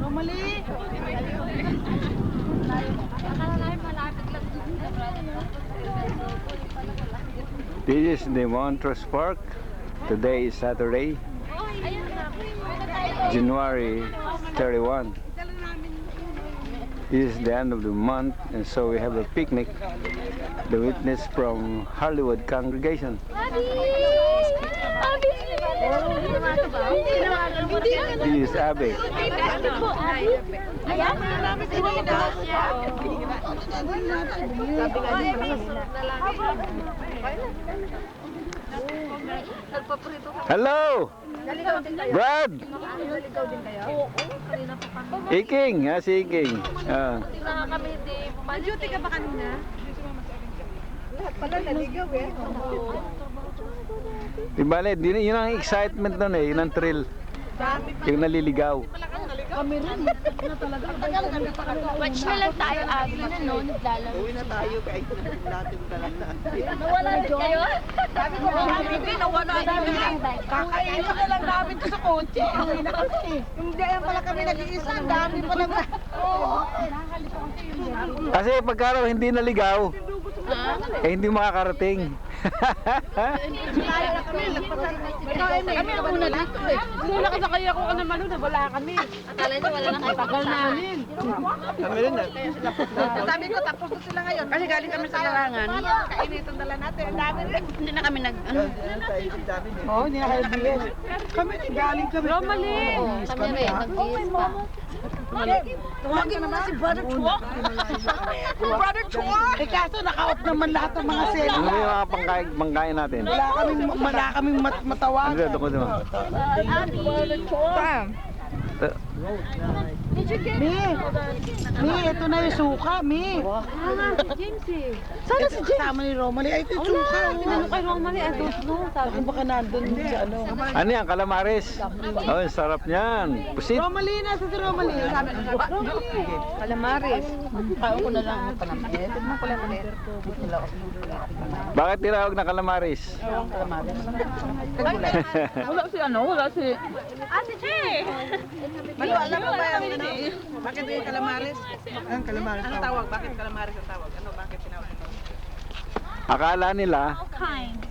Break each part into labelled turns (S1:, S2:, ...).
S1: Normally.
S2: This is the Montrose Park. Today is Saturday, January 31. This is the end of the month, and so we have a picnic. The witness from Hollywood congregation. This is Abby. Hello! Brad! Iking! Si Iking.
S1: Mag-duty ka ba kanina? Lahat pala naligaw eh.
S2: Diba, yun ang excitement nun eh, yun ang thrill. Yung naliligaw.
S1: Kami rin. Na talaga.
S3: Watch na lang tayo, Abby, na no, naglalaro.
S4: Uwi na tayo kahit natin talaga.
S3: Nawala rin kayo?
S1: Sabi ko, hindi, nawala kami. Kakainin na lang namin to sa kotse. Uwi na kami. Yung diyan pala kami nag-iisa. Ang dami pa lang.
S2: Kasi pagka raw hindi naligaw, eh hindi makakarating.
S1: Kami ang una dito eh. Muna kasakay ako na maluna, wala kami.
S3: Akala niyo wala na kayo
S1: Tagal namin.
S4: Kami rin na.
S1: Sabi ko, tapos na sila ngayon. Kasi galing kami sa Larangan. Kainit ang dala natin. Ang dami rin.
S3: Hindi na kami nag...
S1: Oo, hindi na kayo bilis. Kami, galing kami. Romali.
S3: Kami rin, nag-bihis pa.
S1: Tumawagin mo na si Brother Chua. Brother Chua! Eh kaso, naka-off naman lahat ng mga sale.
S2: Ano yung mga pangkain natin?
S1: Wala kaming matawagan.
S2: Ano doon ko diba? Mi, ito na yung suka, Mi.
S1: Sana si James. Kasama ni Romali. Ay, ito yung suka.
S3: Ano kay Romali? I don't know.
S1: Sabi ko baka nandun sa ano.
S2: Ano yan, calamares? Oh, sarap niyan. Pusit.
S1: Romali, nasa si Romali. Calamares. Kaya ko na lang ang panamit. Tignan ko lang ulit.
S2: Bakit tinawag na calamares?
S1: Wala si ano, wala si... Ate Che! Malo, alam mo ba yung ano? Bakit yung calamares? Ang calamares. Ano tawag? Bakit calamares ang tawag? Ano, bakit tinawag ito?
S2: Akala nila,
S3: Kind.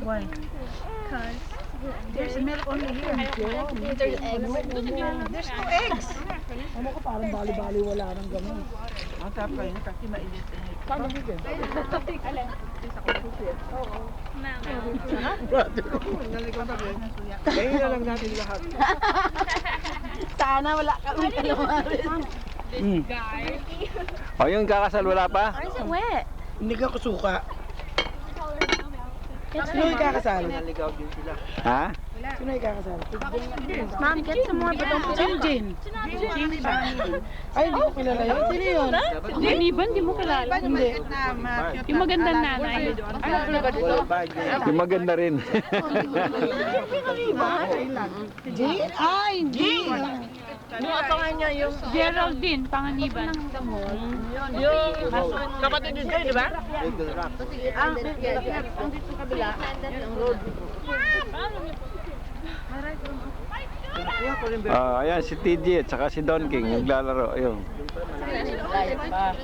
S1: Why? There's milk only here.
S3: There's eggs.
S1: There's no eggs. Ano ko parang bali-bali wala nang ganun. Ang tap kayo na kasi mainit. Paano dito? Oo. Kaya na lang natin lahat. Sana wala kami calamares.
S2: o yung kakasal wala pa?
S3: Why is it wet?
S1: Hindi ka kusuka. Sino yung kakasal?
S4: Naligaw din sila.
S2: Ha?
S1: Sino yung kakasal?
S3: Mom, get some more, but don't put
S1: Sino Jane? Ay, hindi ko kilala yun. Sino yun?
S5: Janiban, di mo kilala.
S1: Hindi.
S5: Yung magandang nanay.
S2: Yung maganda rin.
S1: Jane? Ay, Jane!
S3: Yung apangan niya yung...
S5: Geraldine, Panganiban.
S3: Yung...
S1: Kapatid din kayo, di ba?
S3: Ang dito sa kabila, yung road.
S2: Ayan, si TJ at saka si Don King naglalaro. Ayun.
S3: Layas pa.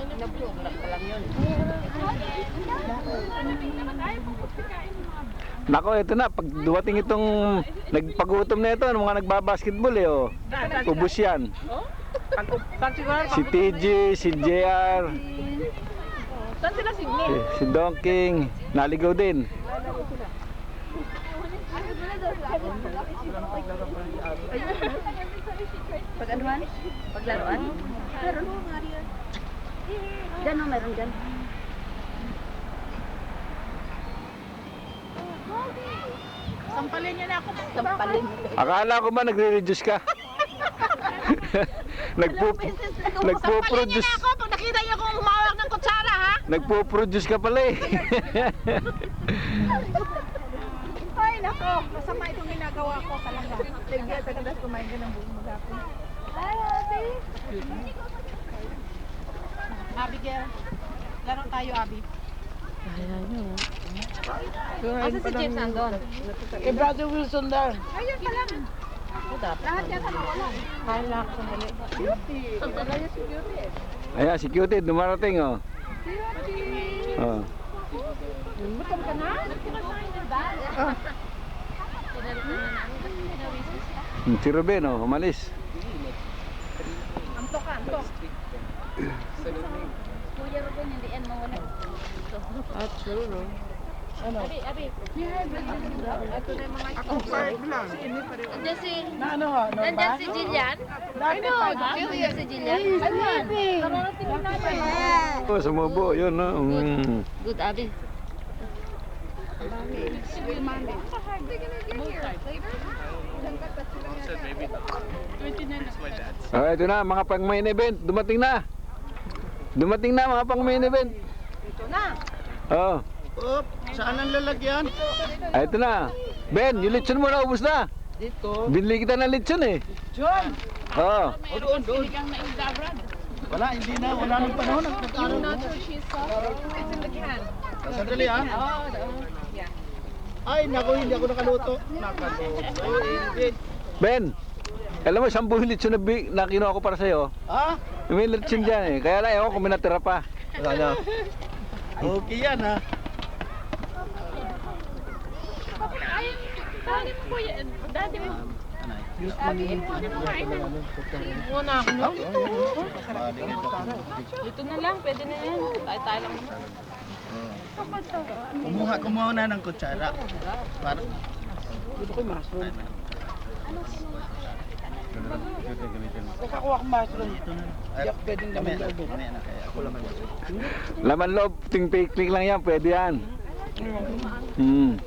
S2: Nako, ito na. Pag dumating itong nagpagutom na ito, mga nagbabasketball eh. Oh. Ubus yan. Si TJ, si JR,
S1: Saan sila Sydney?
S2: si Don King, naligaw din.
S3: Pag-anuan? Paglaruan? Meron. Diyan o, meron dyan.
S1: Sampalin niya na ako.
S3: Sampalin.
S2: Akala ko ba nagre-reduce ka? Nagpo-produce.
S1: Ako, pag nakita niyo akong humawak ng kutsara, ha?
S2: Nagpo-produce ka pala eh.
S1: Ay, nako. Masama itong ginagawa ko talaga. Legyan, tagadas kumain ka ng buong magapon. Ay, ate. Abigail. Laro tayo, Abi.
S3: Asa si James nandun?
S1: Kay Brother Wilson daw. Ayun pa lang. Lahat yata nawala. Kaya lang ako sandali.
S2: Ayan, si Cutie, dumarating oh. Oh.
S1: Butom ka na?
S2: Si Ruben oh, umalis.
S1: Antok ka, antok.
S3: Kuya Ruben, hindi yan mawala.
S1: Ako five lang.
S3: Nandiyan si...
S1: Na ano ha? No
S3: Nandiyan
S1: ba?
S3: si Jillian?
S1: Ano?
S3: Nandiyan si Jillian? Ayun! Kararating natin.
S2: Oh, sumubo, yun no. Mm.
S3: Good, Abi.
S2: Oh, ito na, mga pang main event. Dumating na. Dumating na mga pang main event.
S1: Ito na.
S2: Oh.
S4: Oop, saan ang lalagyan?
S2: Ah, ito na. Ben, yung lechon mo na, ubus na.
S4: Dito.
S2: Binili kita ng lechon eh.
S1: John!
S2: Oh.
S4: O doon, doon. Wala, hindi na. Wala nang panahon. Nagkakaroon na.
S1: It's in the can.
S4: Sandali ah. Ay, naku, hindi ako nakaluto. Nakaluto. Hindi.
S2: Ben, alam mo, 10 lechon na kinuha ko para sa'yo.
S4: Ah?
S2: May lechon dyan eh. Kaya lang, ewan kung may natira pa.
S4: Wala na. Okay yan ah.
S5: Dati mo po yan. Dati mo.
S1: Muna ako na.
S5: Ito na lang, pwede na yan. Tayo lang.
S4: Kumuha na ng kutsara. Para...
S1: Gusto ko yung mushroom. Nakakuha akong mushroom. Hindi ako pwedeng laman loob.
S4: Mamaya na kaya. Ako laman loob.
S2: Laman loob, ting picnic lang yan, pwede yan. Hmm.